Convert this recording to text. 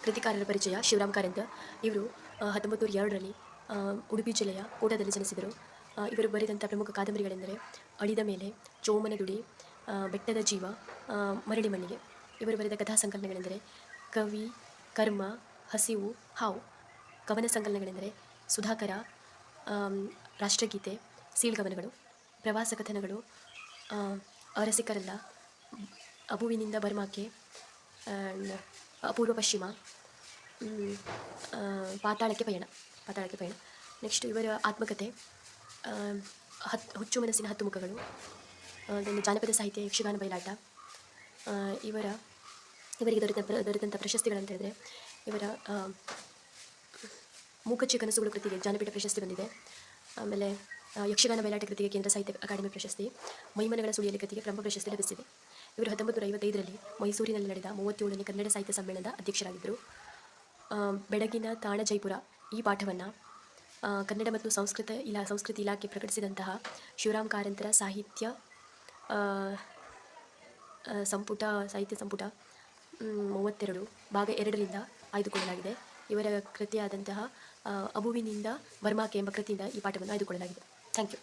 ಕೃತಿಕಾರರ ಪರಿಚಯ. ಶಿವರಾಮ್ ಕಾರಂತ ಇವರು 1902ರಲ್ಲಿ ಉಡುಪಿ ಜಿಲ್ಲೆಯ ಕೋಟದಲ್ಲಿ ಜನಿಸಿದರು. ಇವರು ಬರೆದಂಥ ಪ್ರಮುಖ ಕಾದಂಬರಿಗಳೆಂದರೆ ಅಳಿದ ಮೇಲೆ, ಚೋಮನ ದುಡಿ, ಬೆಟ್ಟದ ಜೀವ, ಮರಳಿ ಮಣ್ಣಿಗೆ. ಇವರು ಬರೆದ ಕಥಾ ಸಂಕಲನಗಳೆಂದರೆ ಕವಿ, ಕರ್ಮ, ಹಸಿವು, ಹಾವು. ಕವನ ಸಂಕಲನಗಳೆಂದರೆ ಸುಧಾಕರ, ರಾಷ್ಟ್ರಗೀತೆ, ಸೀಳ್ಗವನಗಳು. ಪ್ರವಾಸ ಕಥನಗಳು ಅರಸಿಕರಲ್ಲ, ಅಬುವಿನಿಂದ ಬರ್ಮಾಕ್ಕೆ, ಅಪೂರ್ವ ಪಶ್ಚಿಮ, ಪಾತಾಳಕ್ಕೆ ಪಯಣ. ನೆಕ್ಸ್ಟ್ ಇವರ ಆತ್ಮಕಥೆ ಹುಚ್ಚು ಮನಸ್ಸಿನ 10 ಮುಖಗಳು. ಅದನ್ನು ಜಾನಪದ ಸಾಹಿತ್ಯ, ಯಕ್ಷಗಾನ, ಬಯಲಾಟ. ಇವರಿಗೆ ದೊರೆತಂಥ ಪ್ರಶಸ್ತಿಗಳಂತ ಹೇಳಿದ್ರೆ ಇವರ ಮೂಕಚ್ಚಿ ಕನಸುಗಳು ಕೃತಿಗೆ ಜ್ಞಾನಪೀಠ ಪ್ರಶಸ್ತಿ ಬಂದಿದೆ. ಆಮೇಲೆ ಯಕ್ಷಗಾನ ಬಯಲಾಟ ಕೃತಿಗೆ ಕೇಂದ್ರ ಸಾಹಿತ್ಯ ಅಕಾಡೆಮಿ ಪ್ರಶಸ್ತಿ, ಮೈಮನಗಳ ಸುಳಿಯಲ್ಲಿ ಕೃತಿಗೆ ಪ್ರಥಮ ಪ್ರಶಸ್ತಿ ಲಭಿಸಿದೆ. ಇವರು 1955ರಲ್ಲಿ ಮೈಸೂರಿನಲ್ಲಿ ನಡೆದ 37ನೇ ಕನ್ನಡ ಸಾಹಿತ್ಯ ಸಮ್ಮೇಳನದ ಅಧ್ಯಕ್ಷರಾಗಿದ್ದರು. ಬೆಡಗಿನ ತಾಣ ಜೈಪುರ ಈ ಪಾಠವನ್ನು ಕನ್ನಡ ಮತ್ತು ಸಂಸ್ಕೃತಿ ಇಲಾಖೆ ಪ್ರಕಟಿಸಿದಂತಹ ಶಿವರಾಮ್ ಕಾರಂತರ ಸಾಹಿತ್ಯ ಸಂಪುಟ 32 ಭಾಗ 2ರಿಂದ ಆಯ್ದುಕೊಳ್ಳಲಾಗಿದೆ. ಇವರ ಕೃತಿಯಾದಂತಹ ಅಬುವಿನಿಂದ ಬರ್ಮಾಕ್ಕೆ ಎಂಬ ಕೃತಿಯಿಂದ ಈ ಪಾಠವನ್ನು ಆಯ್ದುಕೊಳ್ಳಲಾಗಿದೆ. Thank you.